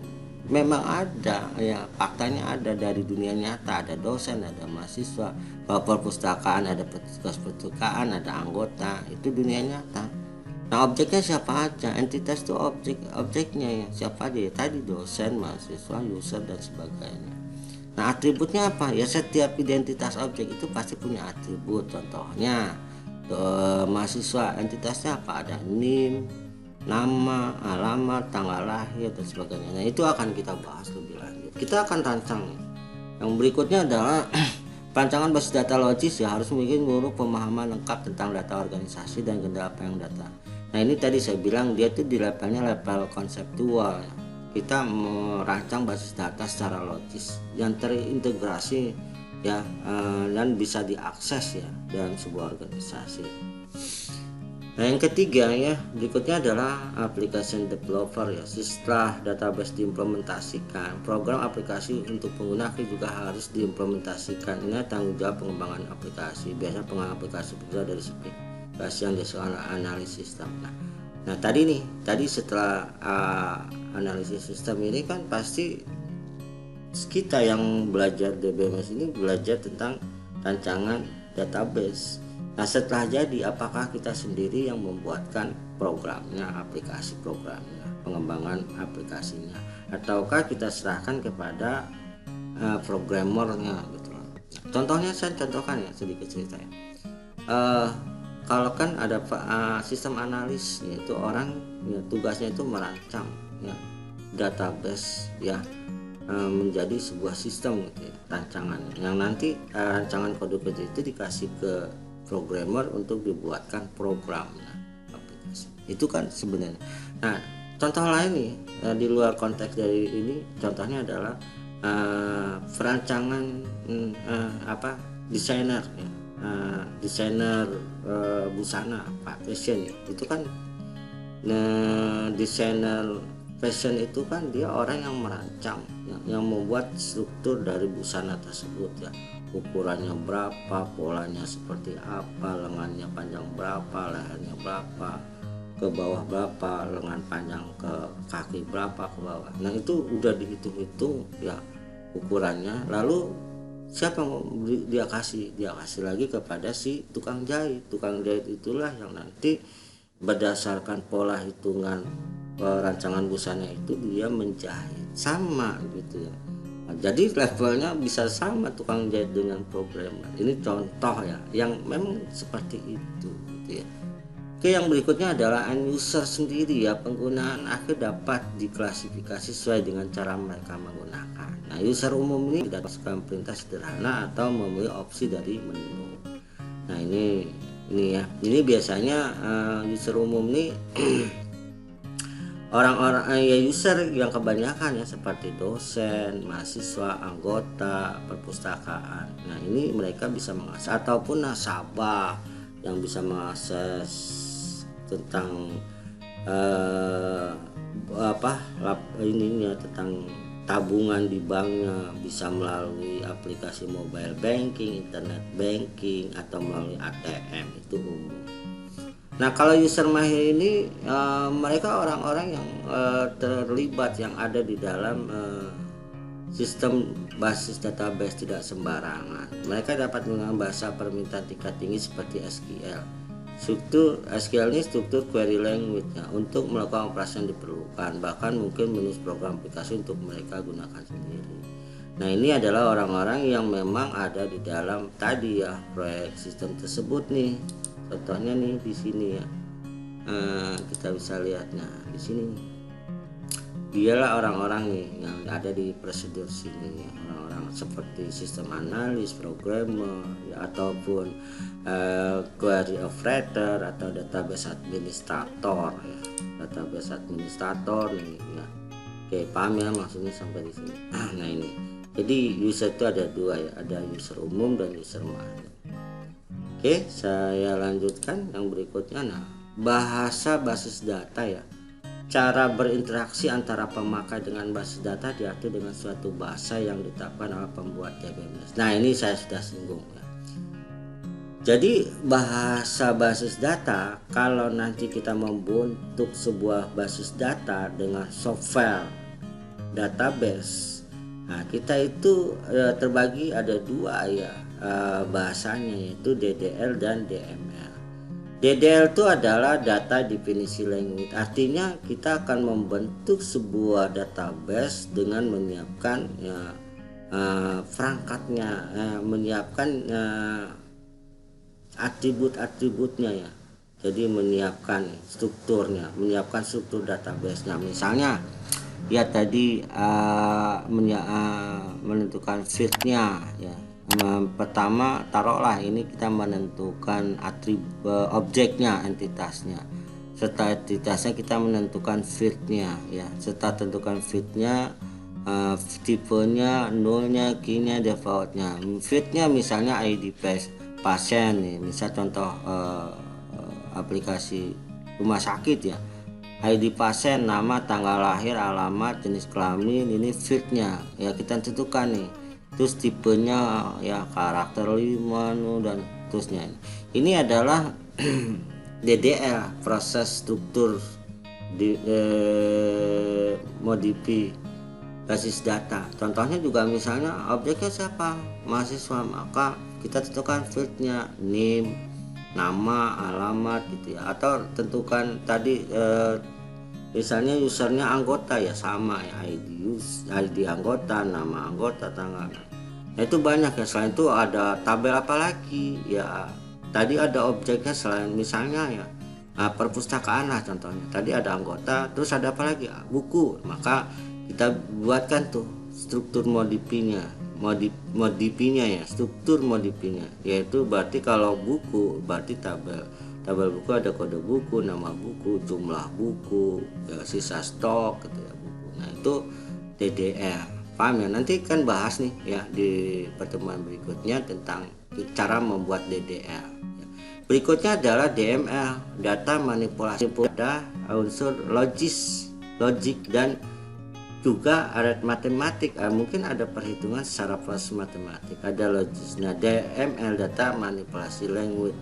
memang ada, ya, faktanya ada dari dunia nyata, ada dosen, ada mahasiswa. Kalau perpustakaan ada petugas perpustakaan, ada anggota, itu dunia nyata. Nah objeknya siapa aja, entitas itu objeknya, ya, siapa aja, ya, tadi dosen, mahasiswa, user, dan sebagainya. Nah atributnya apa? Ya setiap identitas objek itu pasti punya atribut. Contohnya mahasiswa, entitasnya apa? Ada NIM, nama, alamat, tanggal lahir, dan sebagainya. Nah itu akan kita bahas lebih lanjut. Kita akan rancang. Yang berikutnya adalah Perancangan basis data logis ya harus memiliki seluruh pemahaman lengkap tentang data organisasi dan kendala yang data. Nah ini tadi saya bilang dia tuh di levelnya level konseptual. Kita merancang basis data secara logis yang terintegrasi ya dan bisa diakses ya dalam sebuah organisasi. Nah yang ketiga ya berikutnya adalah application developer ya. Setelah database diimplementasikan, program aplikasi untuk pengguna juga harus diimplementasikan. Ini tanggung jawab pengembangan aplikasi. Biasanya pengembangan aplikasi berasal dari spesifikasi yang dihasilkan analisis sistem. Nah tadi setelah analisis sistem ini kan pasti kita yang belajar DBMS ini belajar tentang rancangan database. Nah setelah jadi apakah kita sendiri yang membuatkan programnya, aplikasi programnya, pengembangan aplikasinya, ataukah kita serahkan kepada programmernya gitu loh. Contohnya saya contohkan ya sedikit cerita ya. Kalau kan ada sistem analis yaitu orang ya, tugasnya itu merancang ya database ya menjadi sebuah sistem gitu ya, rancangannya yang nanti rancangan kode-kode itu dikasih ke programmer untuk dibuatkan programnya aplikasi itu kan sebenarnya. Nah contoh lain nih di luar konteks dari ini contohnya adalah perancangan desainer ya. Desainer busana fashion itu kan desainer fashion itu kan dia orang yang merancang yang membuat struktur dari busana tersebut ya, ukurannya berapa, polanya seperti apa, lengannya panjang berapa, lehernya berapa, ke bawah berapa, lengan panjang ke kaki berapa ke bawah. Nah itu udah dihitung-hitung ya ukurannya, lalu siapa yang dia kasih lagi kepada si tukang jahit itulah yang nanti berdasarkan pola hitungan rancangan busana itu dia menjahit sama gitu ya. Nah, jadi levelnya bisa sama tukang jahit dengan programmer. Ini contoh ya yang memang seperti itu gitu ya. Oke, yang berikutnya adalah end user sendiri ya. Penggunaan akhir dapat diklasifikasi sesuai dengan cara mereka menggunakan. Nah, user umum ini tidak masukan perintah sederhana atau memilih opsi dari menu. Nah, ini ya. Ini biasanya user umum ini orang-orang ya user yang kebanyakan ya seperti dosen, mahasiswa, anggota perpustakaan. Nah, ini mereka bisa mengakses ataupun nasabah yang bisa mengakses tentang tentang tabungan di banknya bisa melalui aplikasi mobile banking, internet banking atau melalui ATM itu umum. Nah kalau user mahir ini mereka orang-orang yang terlibat yang ada di dalam sistem basis database tidak sembarangan. Mereka dapat menggunakan bahasa permintaan tingkat tinggi seperti SQL. Struktur SQL ini struktur query language ya, untuk melakukan operasi yang diperlukan, bahkan mungkin menulis program aplikasi untuk mereka gunakan sendiri. Nah ini adalah orang-orang yang memang ada di dalam tadi ya proyek sistem tersebut nih. Contohnya nih di sini ya kita bisa lihat. Nah di sini dialah orang-orang nih yang ada di prosedur sini, orang-orang seperti sistem analis, programmer ya, ataupun query operator atau database administrator ya, database administrator nih ya. Oke, paham ya maksudnya sampai di sini. Nah ini jadi user itu ada dua ya, ada user umum dan user mahir. Oke, saya lanjutkan yang berikutnya. Nah, bahasa basis data ya. Cara berinteraksi antara pemakai dengan basis data diatur dengan suatu bahasa yang ditetapkan oleh pembuat DBMS. Nah, ini saya sudah singgung ya. Jadi bahasa basis data kalau nanti kita membentuk sebuah basis data dengan software database, nah kita itu terbagi ada dua ya bahasanya, yaitu DDL dan DML. DDL itu adalah data definisi language, artinya kita akan membentuk sebuah database dengan menyiapkan perangkatnya, menyiapkan atribut-atributnya ya. Jadi menyiapkan strukturnya, menyiapkan struktur database-nya. Misalnya ya tadi menentukan field-nya ya, Pertama, taruhlah ini kita menentukan atribut objeknya, entitasnya. Setelah entitasnya kita menentukan fitnya ya. Setelah tentukan fitnya, tipenya, nolnya, keynya, defaultnya. Fitnya misalnya ID pasien nih, misal contoh aplikasi rumah sakit ya. ID pasien, nama, tanggal lahir, alamat, jenis kelamin, ini fitnya ya kita tentukan nih. Terus tipenya ya karakter 5 dan terusnya. Ini adalah DDL, proses struktur di basis data. Contohnya juga misalnya objeknya siapa, mahasiswa, maka kita tentukan fieldnya name, nama, alamat gitu ya. Atau tentukan tadi misalnya usernya anggota ya, sama ya, ID anggota, nama anggota, tanggal. Nah, itu banyak ya. Selain itu ada tabel apa lagi ya, tadi ada objeknya selain misalnya ya perpustakaan lah contohnya. Tadi ada anggota, terus ada apa lagi, buku. Maka kita buatkan tuh struktur modifinya ya, struktur modifinya, yaitu berarti kalau buku berarti tabel buku, ada kode buku, nama buku, jumlah buku ya, sisa stok gitu ya buku. Nah itu DDL, paham ya? Nanti kan bahas nih ya di pertemuan berikutnya tentang cara membuat DDL. Berikutnya adalah DML, data manipulasi. Ada unsur logik dan juga matematik. Mungkin ada perhitungan secara proses matematik, ada logis. Nah DML, data manipulasi language.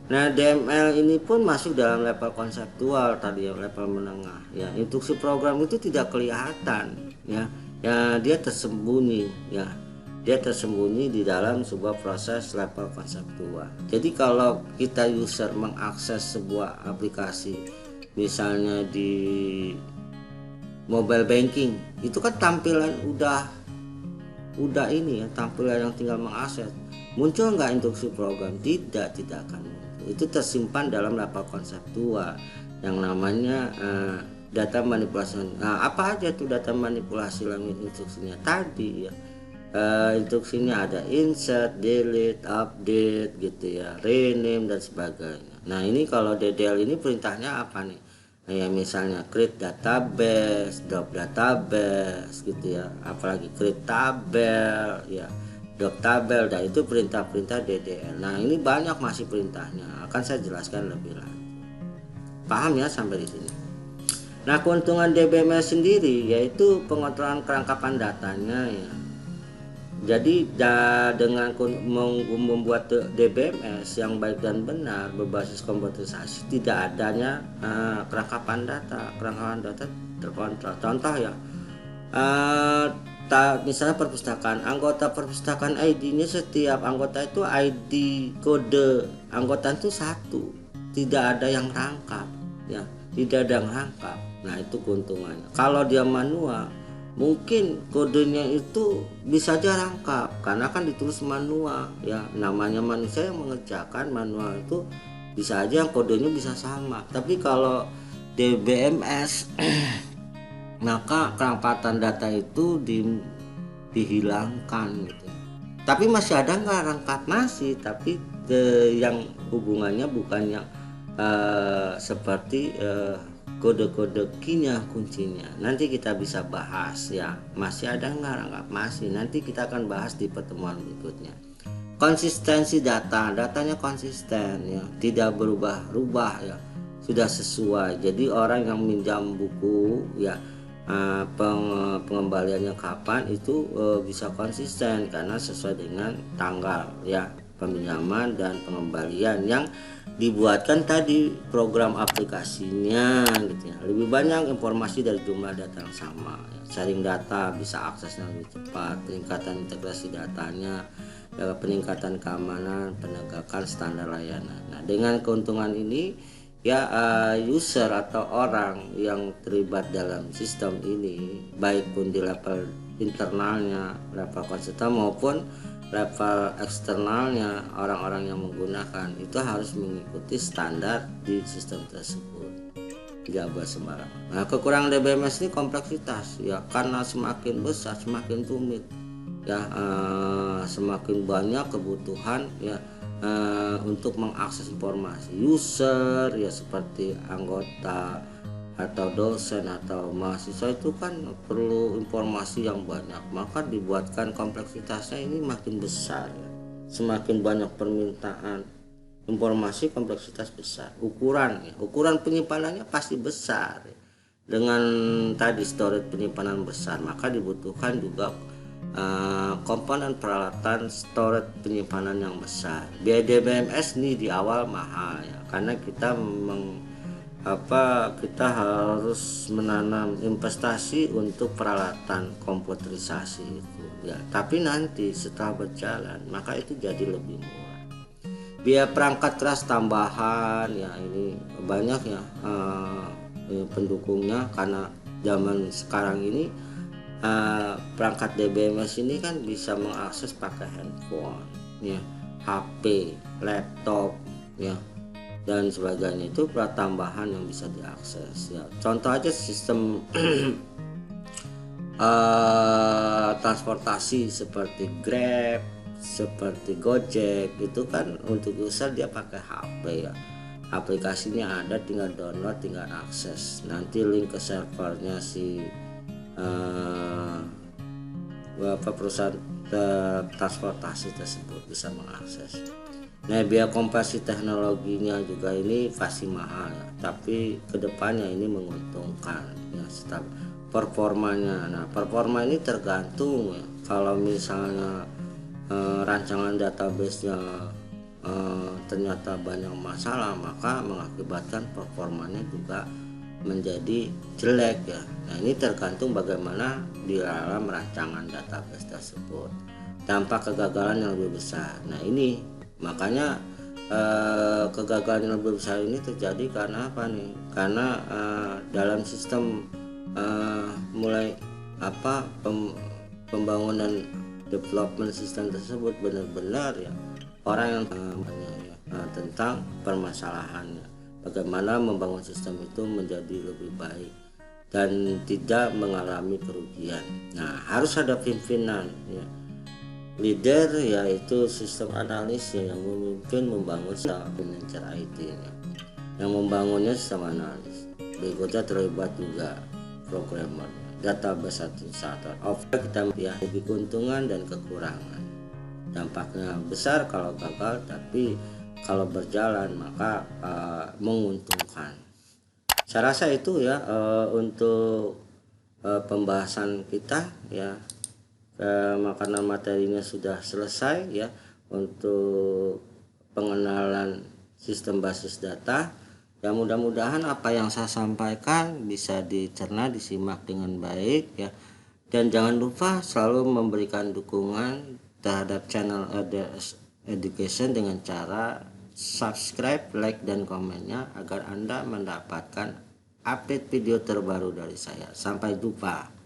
Nah DML ini pun masuk dalam level konseptual tadi ya, level menengah ya. Instruksi program itu tidak kelihatan ya, dia tersembunyi ya, dia tersembunyi di dalam sebuah proses level konseptual. Jadi kalau kita user mengakses sebuah aplikasi misalnya di mobile banking, itu kan tampilan udah ini ya, tampilan yang tinggal mengakses. Muncul nggak instruksi program? Tidak akan muncul. Itu tersimpan dalam level konseptual yang namanya data manipulasi. Nah apa aja tuh data manipulasi language instruksinya tadi ya. Instruksinya ada insert, delete, update gitu ya, rename dan sebagainya. Nah ini kalau DDL ini perintahnya apa nih? Ya misalnya create database, drop database gitu ya, apalagi create tabel ya, drop tabel. Dan itu perintah-perintah DDL. Nah ini banyak masih perintahnya, akan saya jelaskan lebih lanjut. Paham ya sampai di sini? Nah keuntungan DBMS sendiri yaitu pengontrolan kelengkapan datanya ya. Jadi dengan membuat DBMS yang baik dan benar berbasis komputerisasi, tidak adanya kelengkapan data terkontrol. Contoh ya, misalnya perpustakaan, anggota perpustakaan ID-nya, setiap anggota itu ID kode anggota itu satu, tidak ada yang rangkap ya, tidak ada yang rangkap. Nah itu keuntungannya. Kalau dia manual, mungkin kodenya itu bisa aja rangkap karena kan ditulis manual ya, namanya manusia yang mengerjakan. Manual itu bisa aja yang kodenya bisa sama. Tapi kalau DBMS maka kerangkatan data itu dihilangkan gitu. Tapi masih ada nggak rangkap? Masih, tapi yang hubungannya bukan yang seperti kode-kode keynya, kuncinya. Nanti kita bisa bahas ya. Masih ada nggak rangkap? Masih. Nanti kita akan bahas di pertemuan berikutnya. Konsistensi datanya konsisten ya, tidak berubah-ubah ya, sudah sesuai. Jadi orang yang minjam buku ya, pengembaliannya kapan itu bisa konsisten karena sesuai dengan tanggal ya peminjaman dan pengembalian yang dibuatkan tadi program aplikasinya gitu ya. Lebih banyak informasi dari jumlah data yang sama ya. Sharing data bisa aksesnya lebih cepat, peningkatan integrasi datanya ya, peningkatan keamanan, penegakan standar layanan. Nah dengan keuntungan ini ya, user atau orang yang terlibat dalam sistem ini, baik pun di level internalnya, level konseptual maupun level eksternalnya, orang-orang yang menggunakan itu harus mengikuti standar di sistem tersebut, tidak buat sembarangan. Nah kekurangan DBMS ini kompleksitas ya, karena semakin besar semakin rumit ya, semakin banyak kebutuhan ya untuk mengakses informasi user ya, seperti anggota atau dosen atau mahasiswa itu kan perlu informasi yang banyak, maka dibuatkan kompleksitasnya ini makin besar ya. Semakin banyak permintaan informasi, kompleksitas besar, ukuran penyimpanannya pasti besar ya. Dengan tadi storage penyimpanan besar, maka dibutuhkan juga komponen peralatan storage penyimpanan yang besar. Biaya DBMS ini di awal mahal ya, karena kita kita harus menanam investasi untuk peralatan komputerisasi itu ya, tapi nanti setelah berjalan maka itu jadi lebih murah. Biaya perangkat keras tambahan ya, ini banyak ya pendukungnya, karena zaman sekarang ini perangkat DBMS ini kan bisa mengakses pakai handphone ya, HP, laptop ya, dan sebagainya. Itu peralatan tambahan yang bisa diakses ya. Contoh aja sistem transportasi seperti Grab, seperti Gojek, itu kan untuk user dia pakai HP ya, aplikasinya ada, tinggal download, tinggal akses, nanti link ke servernya si perusahaan transportasi tersebut bisa mengakses. Nah, biaya konversi teknologinya juga ini pasti mahal ya, tapi kedepannya ini menguntungkan ya. Setiap performanya, nah performa ini tergantung ya. Kalau misalnya rancangan database-nya ternyata banyak masalah, maka mengakibatkan performanya juga menjadi jelek ya. Nah, ini tergantung bagaimana di dalam rancangan database tersebut, dampak kegagalan yang lebih besar. Nah, ini makanya kegagalan yang lebih besar ini terjadi karena apa nih? Karena dalam sistem mulai pembangunan development sistem tersebut benar-benar ya, orang yang tentang permasalahannya, bagaimana membangun sistem itu menjadi lebih baik dan tidak mengalami kerugian. Nah, harus ada pimpinan ya, leader, yaitu sistem analis yang memimpin membangun manajer IT ya. Yang membangunnya sistem analis, berikutnya terlibat juga programmer, database administrator. Kita melihat lebih keuntungan dan kekurangan. Dampaknya besar kalau gagal, tapi kalau berjalan maka menguntungkan. Saya rasa itu ya untuk pembahasan kita ya. Karena materinya sudah selesai ya untuk pengenalan sistem basis data ya, mudah-mudahan apa yang saya sampaikan bisa dicerna, disimak dengan baik ya, dan jangan lupa selalu memberikan dukungan terhadap channel LDS Education dengan cara subscribe, like, dan komennya agar Anda mendapatkan update video terbaru dari saya. Sampai jumpa.